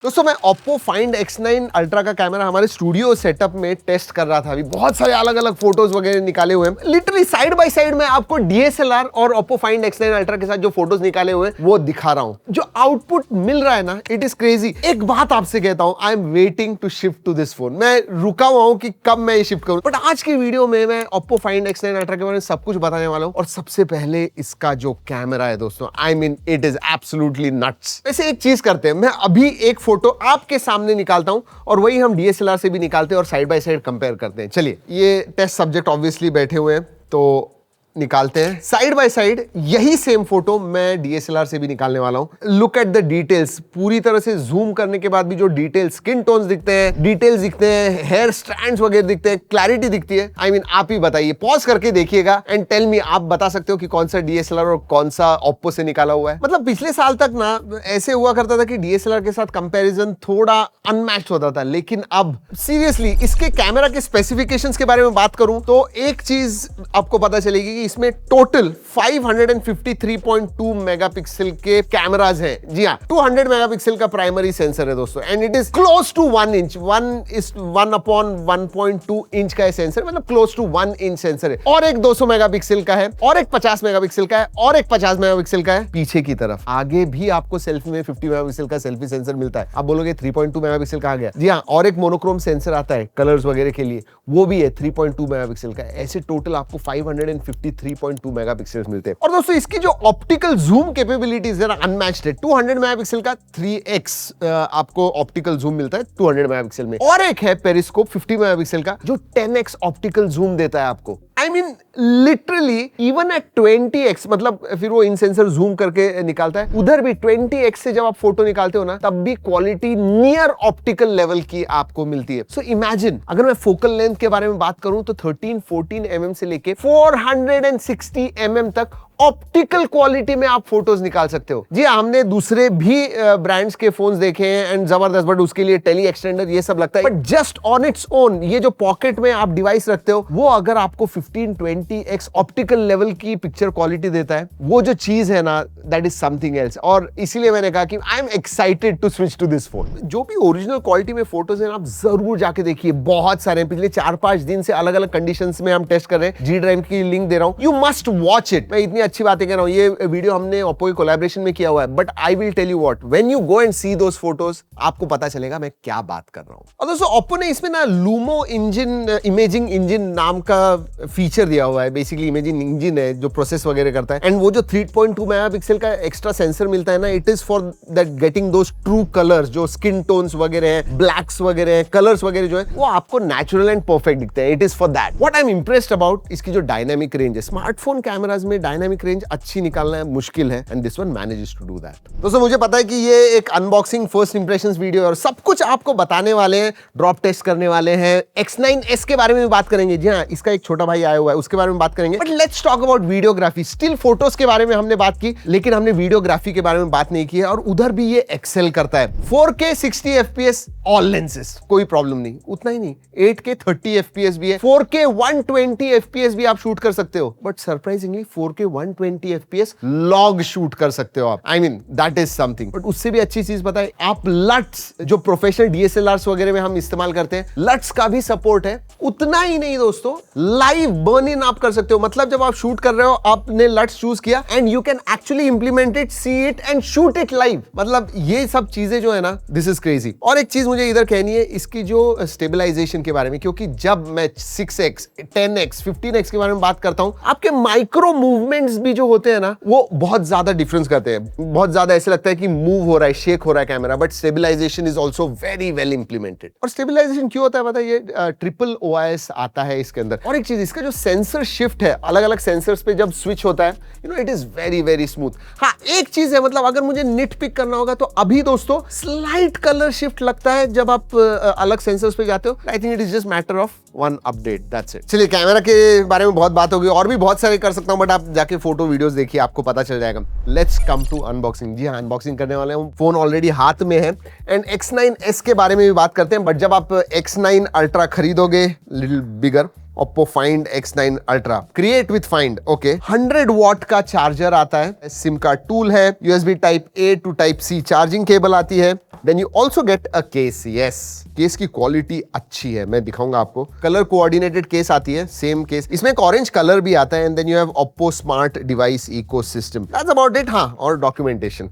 दोस्तों मैं Oppo Find X9 Ultra का कैमरा हमारे स्टूडियो सेटअप में टेस्ट कर रहा था। अभी बहुत सारे अलग अलग फोटोज वगैरह निकाले हुए हैं। लिटरली साइड बाय साइड में आपको DSLR और Oppo Find X9 Ultra के साथ जो फोटोज निकाले हुए हैं वो दिखा रहा हूं। जो आउटपुट मिल रहा है ना, इट इज क्रेजी। एक बात आपसे कहता हूं, I am waiting to shift to this phone. मैं रुका हुआ हूं कि कब मैं ये शिफ्ट करूं, बट आज की वीडियो में मैं Oppo Find X9 Ultra के बारे में सब कुछ बताने वाला हूं। और सबसे पहले इसका जो कैमरा है दोस्तों, I mean it is absolutely nuts. वैसे एक चीज करते हैं, मैं अभी एक फोटो आपके सामने निकालता हूं और वही हम DSLR से भी निकालते हैं और साइड बाय साइड कंपेयर करते हैं। चलिए, ये टेस्ट सब्जेक्ट ऑब्वियसली बैठे हुए हैं तो निकालते हैं साइड बाय साइड। यही सेम फोटो मैं DSLR से भी निकालने वाला हूं। Look at the details. पूरी तरह से जूम करने के बाद भी जो डिटेल्स, स्किन टोन्स दिखते हैं, डिटेल्स दिखते हैं, हेयर स्ट्रैंड्स वगैरह दिखते हैं, क्लैरिटी दिखती है। आई मीन आप ही बताइए, पॉज करके देखिएगा एंड टेल मी, आप बता सकते हो कि कौन सा DSLR और कौन सा Oppo से निकाला हुआ है। मतलब पिछले साल तक ना ऐसे हुआ करता था कि DSLR के साथ कंपैरिजन थोड़ा अनमैच्ड होता था, लेकिन अब सीरियसली इसके कैमरा के स्पेसिफिकेशंस के बारे में बात करूं तो एक चीज आपको पता चलेगी कि इसमें टोटल 553.2 मेगापिक्सल के कैमराज हैं। जी हाँ, 200 मेगापिक्सल का प्राइमरी सेंसर है दोस्तों, and it is close to 1 inch. 1/1.2 inch का सेंसर, मतलब क्लोज टू 1 इंच सेंसर है। और एक 200 मेगापिक्सल का है, और एक 50 मेगापिक्सल का है, और एक 50 मेगापिक्सल का है पीछे की तरफ। आगे भी आपको सेल्फी में 50 मेगापिक्सल का सेल्फी सेंसर मिलता है। आप बोलोगे 3.2 मेगापिक्सल का आ गया। जी हाँ, और एक मोनोक्रोम सेंसर आता है कलर्स वगैरह के लिए, वो भी है 3.2 मेगापिक्सल का। ऐसे टोटल आपको 553.2 मेगापिक्सल्स मिलते हैं। और दोस्तों इसकी जो ऑप्टिकल जूम कैपेबिलिटीज है ना, अनमैच्ड है। 200 मेगापिक्सल का 3x आपको ऑप्टिकल जूम मिलता है 200 मेगापिक्सल में, और एक है पेरिस्कोप 50 मेगापिक्सल का जो 10x ऑप्टिकल जूम देता है आपको। I mean literally even at 20x, मतलब फिर वो इन सेंसर जूम करके निकालता है, उधर भी 20x से जब आप फोटो निकालते हो ना, तब भी क्वालिटी नियर ऑप्टिकल लेवल की आपको मिलती है। सो इमेजिन, अगर मैं फोकल लेंथ के बारे में बात करूं तो 13-14 mm से लेके 460 mm तक ऑप्टिकल क्वालिटी में आप फोटोज निकाल सकते हो। जी, हमने दूसरे भी ब्रांड्स के फोन्स देखे हैं एंड जबरदस्त, बट उसके लिए टेली एक्सटेंडर ये सब लगता है। But just on its own, ये जो पॉकेट में आप डिवाइस रखते हो, वो अगर आपको 15-20x ऑप्टिकल लेवल की पिक्चर क्वालिटी देता है, वो जो चीज है ना, दैट इज समथिंग एल्स। और इसीलिए मैंने कहा कि I am excited to switch to this phone. जो भी ओरिजिनल क्वालिटी में फोटोज है आप जरूर जाके देखिए, बहुत सारे पिछले 4-5 दिन से अलग अलग कंडीशंस में हम टेस्ट कर रहे हैं। G ड्राइव की लिंक दे रहा हूं, यू मस्ट वॉच इट। मैं इतनी अच्छी बातें कह रहा हूं, ये वीडियो हमने Oppo के कोलैबोरेशन में किया हुआ है, but I will tell you what, when you go and see those photos, आपको पता चलेगा मैं क्या बात कर रहा हूं। और दोस्तों Oppo ने इसमें ना लूमो इंजन, इमेजिंग इंजन नाम का फीचर दिया हुआ है। बेसिकली इमेजिंग इंजन है जो प्रोसेस वगैरह करता है, एंड वो जो 3.2 मेगापिक्सल का एक्स्ट्रा सेंसर मिलता है ना, it is for that getting those true colours, जो स्किन टोन्स वगैरह हैं, ब्लैक्स वगैरह हैं, कलर्स वगैरह जो है वो आपको नेचुरल एंड परफेक्ट दिखते हैं। It is for that. What I am impressed about, इसकी जो डायनामिक रेंज है। स्मार्टफोन कैमराज में डायनामिक रेंज अच्छी निकालना है मुश्किल है, and this one manages to do that. दोस्तों मुझे पता है कि ये एक अनबॉक्सिंग फर्स्ट इंप्रेशंस वीडियो है और सब कुछ आपको बताने वाले हैं, ड्रॉप टेस्ट करने वाले हैं, X9s के बारे में भी बात करेंगे। जी हाँ, इसका एक छोटा भाई आया हुआ है, उसके बारे में बात करेंगे। But let's talk about videography. Still photos के बारे में हमने बात की, लेकिन हमने वीडियोग्राफी के बारे में बात नहीं की है, और उधर भी ये एक्सेल करता है। 4K 60 FPS ऑल लेंसेज, कोई प्रॉब्लम नहीं। उतना ही नहीं, 8K 30 FPS भी है, 4K 120 FPS भी आप शूट कर सकते हो। But surprisingly 4K 120 FPS log shoot कर सकते हो आप। I mean that is something. But उससे भी अच्छी चीज पता है, आप लट्स जो प्रोफेशनल DSLRs वगैरह में हम इस्तेमाल करते हैं, लट्स का भी सपोर्ट है। उतना ही नहीं दोस्तों, लाइव बर्न इन आप कर सकते हो। मतलब जब आप शूट कर रहे हो, आपने लट्स चूज किया and you can actually implement it, see it and shoot it live. मतलब ये सब चीजें जो है ना, दिस इज क्रेजी। और एक चीज मुझे इधर कहनी है इसकी जो स्टेबलाइजेशन के बारे में, क्योंकि जब मैं 6x 10x 15x के बारे में बात करता हूं, आपके माइक्रो मूवमेंट्स भी जो होते हैं ना, वो बहुत ज्यादा डिफरेंस करते हैं। बहुत ज्यादा ऐसे लगता है कि मूव हो रहा है, शेक हो रहा है camera, but stabilization is also very well implemented. और स्टेबलाइजेशन क्यों होता है पता है, ये ट्रिपल OIS आता है इसके अंदर। और एक चीज, इसका जो सेंसर शिफ्ट है अलग अलग सेंसर्स पे जब स्विच होता है, you know, it is very very smooth. हाँ, एक चीज है, मतलब अगर मुझे निट पिक करना होगा तो अभी दोस्तों स्लाइट कलर शिफ्ट लगता है जब आप अलग सेंसर्स पे जाते हो। I think it is just matter of one update, that's it. चलिए, कैमरा के बारे में बहुत बात होगी, और भी बहुत सारे कर सकता हूं, बट आप जाके फोटो वीडियोस देखिए, आपको पता चल जाएगा। Let's come to unboxing. जी हाँ, अनबॉक्सिंग करने वाले हैं। फोन ऑलरेडी हाथ में है, एंड X9s के बारे में भी बात करते हैं। बट जब आप X9 Ultra खरीदोगे, little bigger, Oppo Find X9 Ultra. Create with Find. Okay. 100 what का चार्जर आता है, सिम का टूल है, USB Type A to Type C charging cable आती है. Then you also get a case. Yes. Case की quality अच्छी है, मैं दिखाऊंगा आपको. कलर कोऑर्डिनेटेड केस आती है, सेम केस. इसमें एक ऑरेंज कलर भी आता है. And then you have Oppo smart device ecosystem. That's about it. हाँ, और documentation.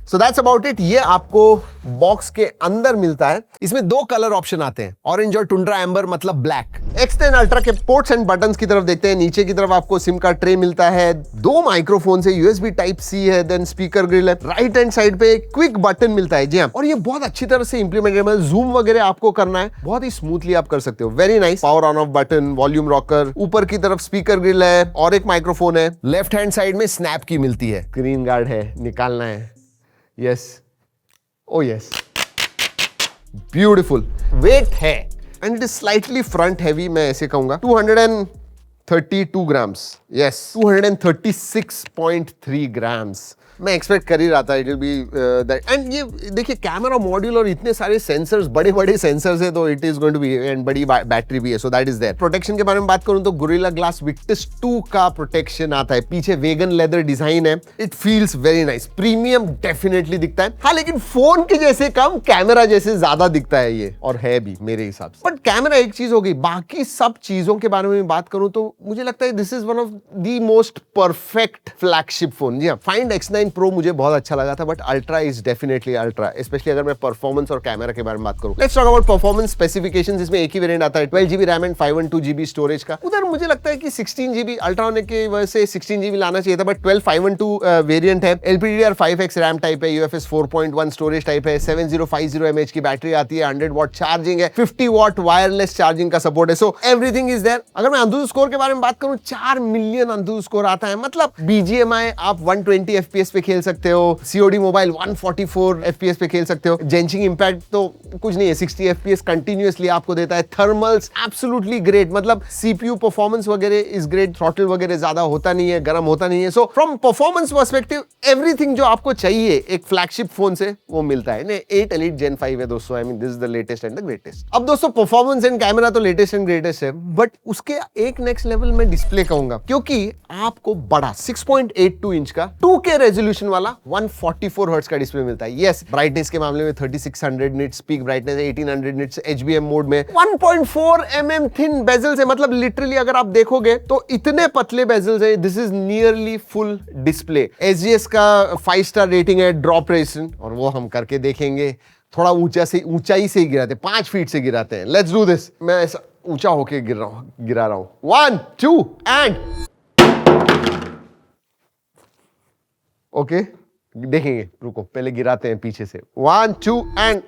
So that's about it. ये आपको बॉक्स के अंदर मिलता है. इसमें दो कलर ऑप्शन आते हैं, ऑरेंज और टुंड्रा एम्बर, मतलब ब्लैक. X10 अल्ट्रा के पोर्ट्स एंड बटन्स की तरफ देखते हैं. नीचे की तरफ आपको सिम का ट्रे मिलता है, दो माइक्रोफोन है, USB टाइप सी है, देन स्पीकर ग्रिल है. राइट हैंड साइड पे एक क्विक बटन मिलता है. जी हाँ, और ये बहुत अच्छी तरह से इंप्लीमेंटेड है. जूम वगैरह आपको करना है, बहुत ही स्मूथली आप कर सकते हो. Very nice. Power on off button, volume rocker, ऊपर की तरफ स्पीकर ग्रिल है और एक माइक्रोफोन है. लेफ्ट हैंड साइड में स्नैप की मिलती है. स्क्रीन गार्ड है, निकालना है. Yes. Oh yes. Beautiful. Weight है. And it is slightly front heavy, मैं ऐसे कहूंगा. 232 grams. Yes. 236.3 grams. मैं एक्सपेक्ट कर ही रहा था it will be that. And ये देखिए कैमरा मॉड्यूल और इतने सारे सेंसर्स, बड़े बड़े सेंसर्स है, तो it is going to be, and बड़ी बैटरी भी है, so that is there. Protection के बारे में बात करूं तो गोरिल्ला ग्लास विक्टस 2 का प्रोटेक्शन आता है. पीछे वेगन लेदर डिजाइन है. It feels very nice. Premium definitely दिखता है. हाँ, लेकिन फोन के जैसे कम, कैमरा जैसे ज्यादा दिखता है ये, और है भी मेरे हिसाब से. बट कैमरा एक चीज हो गई, बाकी सब चीजों के बारे में बात करूं तो मुझे लगता है this is one of the most perfect flagship phone. जी हाँ, फाइंड X9 Pro मुझे बहुत अच्छा लगा था, but ultra is definitely ultra, specially अगर मैं परफॉर्मेंस और कैमरा के बारे में बात करूं. Let's talk about performance specifications. इसमें एक ही वेरिएंट आता है, 12GB RAM and 512GB storage का. उधर मुझे लगता है कि 16GB अल्ट्रा होने की वजह से 16GB लाना चाहिए था, बट 12/512 वेरिएंट है. LPDDR5X रैम टाइप है, UFS 4.1 स्टोरेज टाइप है, 7050 mAh की बैटरी आती है, 100 वॉट चार्जिंग है, 50 वॉट वायरलेस चार्जिंग का सपोर्ट है. So everything is there. अगर मैं अंतुदु स्कोर के बारे में बात करूं, 4 मिलियन अंतुदु स्कोर आता है. मतलब BGMI आप 120 FPS पे खेल सकते हो, COD मोबाइल 144 FPS पे खेल सकते हो. जेंचिंग इंपैक्ट तो कुछ नहीं है, 60 FPS कंटिन्यूअसली आपको देता है. थर्मल्स एब्सोल्युटली ग्रेट, मतलब CPU परफॉर्मेंस वगैरह इज ग्रेट. थ्रॉटल वगैरह ज्यादा होता नहीं है, गर्म होता नहीं है. So from performance perspective everything जो आपको चाहिए एक फ्लैगशिप फोन से वो मिलता है. 8 Elite Gen 5 है दोस्तों. I mean this is the latest and the greatest. अब दोस्तों परफॉर्मेंस एंड कैमरा तो लेटेस्ट एंड ग्रेटेस्ट है, बट उसके एक नेक्स्ट लेवल में डिस्प्ले कहूंगा, क्योंकि आपको बड़ा 6.82 इंच का 2K रेजोल्यूशन वाला 144 हर्ट्ज का डिस्प्ले मिलता है. यस, ब्राइटनेस के मामले में 3600 nits, peak brightness 1800 nits HBM mode में. 1.4 mm थिन बेजल्स है, मतलब लिटरली अगर आप देखोगे तो इतने पतले बेजल्स है. This is nearly full display. SGS का 5 स्टार रेटिंग है, ड्रॉप रेजिस्टेंस, और वो हम करके देखेंगे. थोड़ा ऊंचाई से ही गिराते, 5 फीट से गिराते हैं. Let's do this. मैं ऐसा ऊंचा होके गिरा रहा हूं. 1 2 एंड ओके देखेंगे. रुको, पहले गिराते हैं पीछे से. 1 2 एंड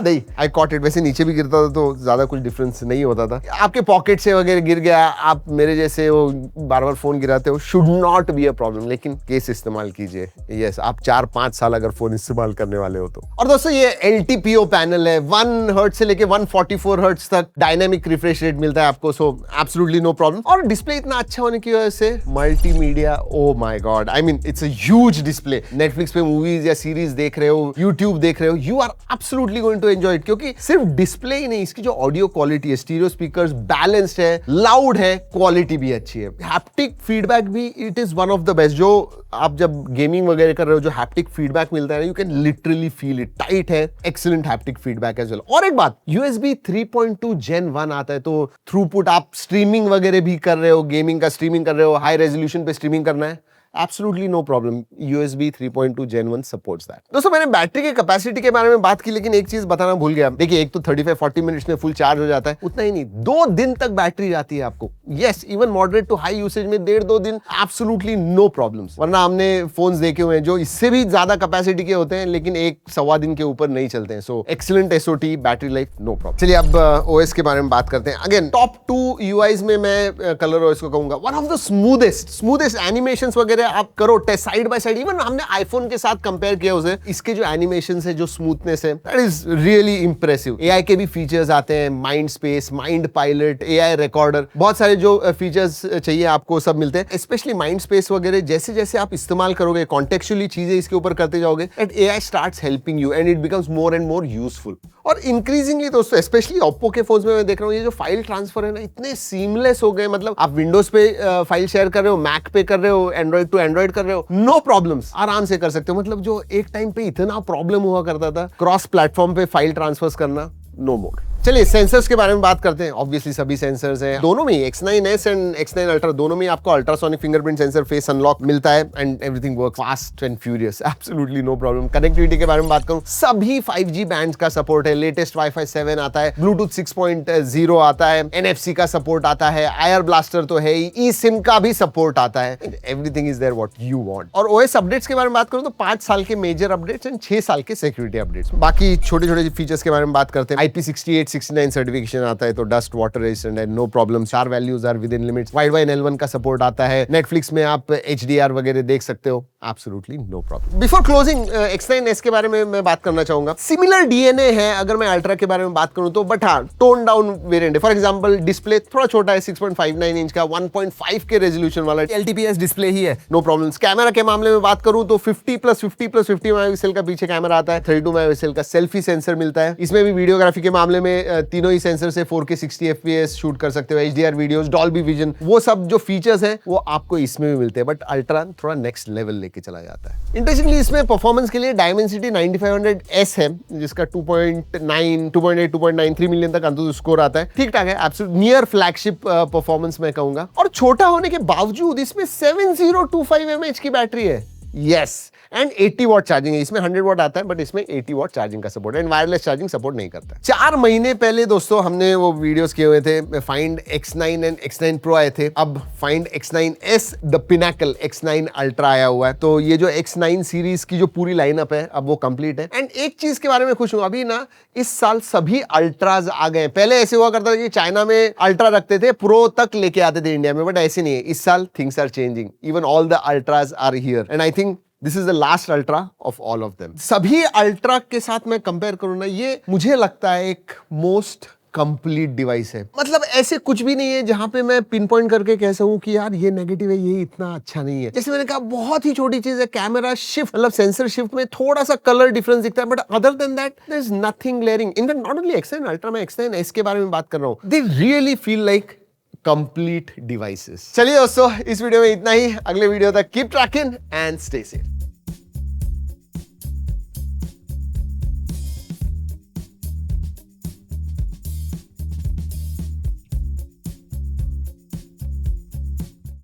नहीं, आई कॉट इट. वैसे नीचे भी गिरता था तो ज्यादा कुछ डिफरेंस नहीं होता था. आपके पॉकेट से वगैरह गिर गया, आप मेरे जैसे वो बार बार फोन गिराते हो, should not be a problem. लेकिन केस इस्तेमाल कीजिए. यस, आप 4-5 साल अगर फोन इस्तेमाल करने वाले हो तो. और दोस्तों ये LTPO पैनल है. 1 हर्ट्ज से लेके 144 हर्ट्ज तक डायनामिक रिफ्रेश रेट मिलता है आपको. So absolutely no problem. और डिस्प्ले इतना अच्छा होने की वजह से multimedia, oh my god, I mean it's a huge display. Netflix पे मूवीज या सीरीज देख रहे हो, यूट्यूब देख रहे हो, you are absolutely going to enjoy it. क्योंकि सिर्फ डिस्प्ले ही नहीं, इसकी जो ऑडियो क्वालिटी है, स्टीरियो स्पीकर्स बैलेंस्ड है, लाउड है, क्वालिटी भी अच्छी है. हैप्टिक फीडबैक भी it is one of the best. जो आप जब गेमिंग वगैरह कर रहे हो, जो हैप्टिक फीडबैक मिलता है, you can literally feel it. Tight है, excellent haptic feedback as well. और एक बात, USB 3.2 Gen 1 आता है, तो थ्रूपुट आप स्ट्रीमिंग वगैरह भी कर रहे हो, गेमिंग का स्ट्रीमिंग कर रहे हो, हाई रेजोल्यूशन पे स्ट्रीमिंग करना है, Absolutely no problem. USB 3.2 Gen 1 supports that. दोस्तों मैंने बैटरी की कैपेसिटी के बारे में बात की, लेकिन एक चीज बताना भूल गया. देखिए, एक तो 35-40 मिनट्स में फुल चार्ज हो जाता है, उतना ही नहीं, 2 दिन तक बैटरी जाती है आपको. Yes, even moderate to high usage में 1.5-2 दिन एब्सोल्युटली नो प्रॉब्लम्स. वरना हमने फोन्स देखे हुए हैं जो इससे भी ज्यादा कैपेसिटी के होते हैं, लेकिन 1-1.25 दिन के ऊपर नहीं चलते हैं. So excellent SOT, battery life, no problem. चलिए अब OS के बारे में बात करते हैं. अगेन टॉप 2 UIs में मैं कलर OS को कहूंगा one of the smoothest animations वगैरह वगैरह आप करो test side by side, even हमने आईफोन के साथ कंपेयर किया उसे, इसके जो एनिमेशन है, जो स्मूथनेस है, that is really impressive. AI के भी फीचर्स आते हैं, mind space, mind pilot, AI recorder, बहुत सारे जो फीचर्स चाहिए आपको सब मिलते हैं। स्पेशली माइंड स्पेस वगैरह जैसे जैसे आप इस्तेमाल करोगे, कॉन्टेक्चुअली चीजें इसके ऊपर करते जाओगे, that AI starts helping you and it becomes more and more useful. और इंक्रीजिंगली दोस्तों, स्पेशली ओप्पो के फोन्स में मैं देख रहा हूँ ये जो फाइल ट्रांसफर है ना, इतने सीमलेस हो गए। मतलब आप विंडोज पे फाइल शेयर कर रहे हो, मैक पे कर रहे हो, एंड्रॉइड टू एंड्रॉइड कर रहे हो, नो प्रॉब्लम्स, आराम से कर सकते हो। मतलब जो एक टाइम पे इतना प्रॉब्लम हुआ करता था क्रॉस प्लेटफॉर्म पे फाइल ट्रांसफर करना, नो मोर। चलिए सेंसर्स के बारे में बात करते हैं। ऑब्वियसली सभी सेंसर्स हैं दोनों में, X9s एंड X9 अल्ट्रा दोनों में आपको ultrasonic fingerprint sensor, face unlock मिलता है and everything works fast and furious, absolutely no problem. Connectivity के बारे में बात करूं, सभी 5G बैंड्स का सपोर्ट है, लेटेस्ट वाईफाई 7 आता है, ब्लूटूथ 6.0 आता है, NFC का सपोर्ट आता है, आयर ब्लास्टर तो है ही, ई सिम का भी सपोर्ट आता है, everything is there what you want. और OS अपडेट्स के बारे में बात करूं तो 5 साल के मेजर अपडेट्स एंड 6 साल के सिक्योरिटी अपडेट्स। बाकी छोटे छोटे फीचर्स के बारे में बात करते हैं। IP68 69 सर्टिफिकेशन आता है, तो डस्ट वाटर रेजिस्टेंट है, no problem, 4 values are within limits, wide L1 का सपोर्ट आता है, नेटफ्लिक्स में आप HDR वगैरह देख सकते हो, absolutely no problem. Before closing X9s के बारे में मैं बात करना चाहूंगा। सिमिलर DNA है अगर मैं अल्ट्रा के बारे में बात करूं तो, बट हाँ टोन डाउन वेरिएंट है। फॉर एग्जांपल डिस्प्ले थोड़ा छोटा है, 6.59 इंच का, 1.5 के रेजोल्यूशन वाला LTPS डिस्प्ले ही है, नो प्रॉब्लम्स। कैमरा के मामले में बात करूं तो 50+50+50 मेगापिक्सल का पीछे कैमरा आता है, 32 मेगापिक्सल का सेल्फी सेंसर मिलता है। इसमें भी वीडियोग्राफी के मामले में तीनों ही सेंसर से 4K 60 FPS शूट कर सकते हो, HDR वीडियोस, डॉल्बी विजन, वो सब जो फीचर्स हैं वो आपको इसमें भी मिलते हैं, बट अल्ट्रा थोड़ा नेक्स्ट लेवल लेके चला जाता है। इंटरेस्टिंगली इसमें परफॉर्मेंस के लिए डायमेंसिटी 9500S है, जिसका 2.9, 2.8, 2.93 मिलियन तक अंततः स्कोर आता है, ठीक ठाक है, एब्सोल्यूट नियर फ्लैगशिप परफॉर्मेंस मैं कहूंगा। और छोटा होने के बावजूद इसमें 7025 mAh की बैटरी है, यस, एंड 80 वॉट चार्जिंग है। इसमें 100 वॉट आता है, बट इसमें 80 वॉट चार्जिंग का सपोर्ट है, एंड वायरलेस चार्जिंग सपोर्ट नहीं करता है। 4 महीने पहले दोस्तों हमने वो वीडियोस किए हुए थे, find X9 and X9 Pro आए थे, अब find X9s the Pinnacle, X9 ultra आया हुआ है। तो ये जो X9 सीरीज की जो पूरी लाइनअप है अब वो कंप्लीट है। एंड एक चीज के बारे में खुश हूं, अभी ना इस साल सभी अल्ट्राज आ गए। पहले ऐसे हुआ करता था कि चाइना में अल्ट्रा रखते थे, प्रो तक लेके आते थे इंडिया में, बट ऐसे नहीं है। इस साल things are changing, even all the ultras are here and I think this is the last ultra of all of them. सभी अल्ट्रा के साथ मैं कंपेयर करूं ना, ये मुझे लगता है एक मोस्ट कंप्लीट डिवाइस है। मतलब ऐसे कुछ भी नहीं है जहां पे मैं पिन पॉइंट करके कह सकूं कि यार ये नेगेटिव है, ये इतना अच्छा नहीं है। जैसे मैंने कहा बहुत ही छोटी चीज है, कैमरा शिफ्ट, मतलब सेंसर शिफ्ट में थोड़ा सा कलर डिफरेंस दिखता है, but other than that there is nothing glaring. In fact not only X9 अल्ट्रा, मैं X9s के बारे में बात कर रहा हूं, they really feel like complete devices. चलिए दोस्तों, इस वीडियो में इतना ही। अगले वीडियो तक keep trekking and stay safe.